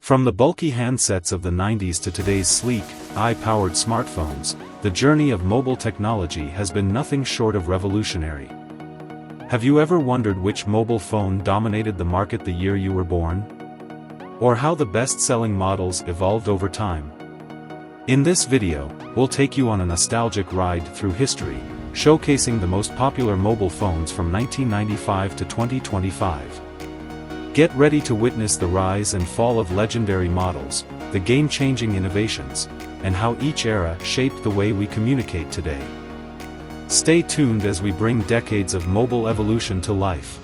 From the bulky handsets of the 90s to today's sleek, AI-powered smartphones, the journey of mobile technology has been nothing short of revolutionary. Have you ever wondered which mobile phone dominated the market the year you were born? Or how the best-selling models evolved over time? In this video, we'll take you on a nostalgic ride through history, showcasing the most popular mobile phones from 1995 to 2025. Get ready to witness the rise and fall of legendary models, the game-changing innovations, and how each era shaped the way we communicate today. Stay tuned as we bring decades of mobile evolution to life.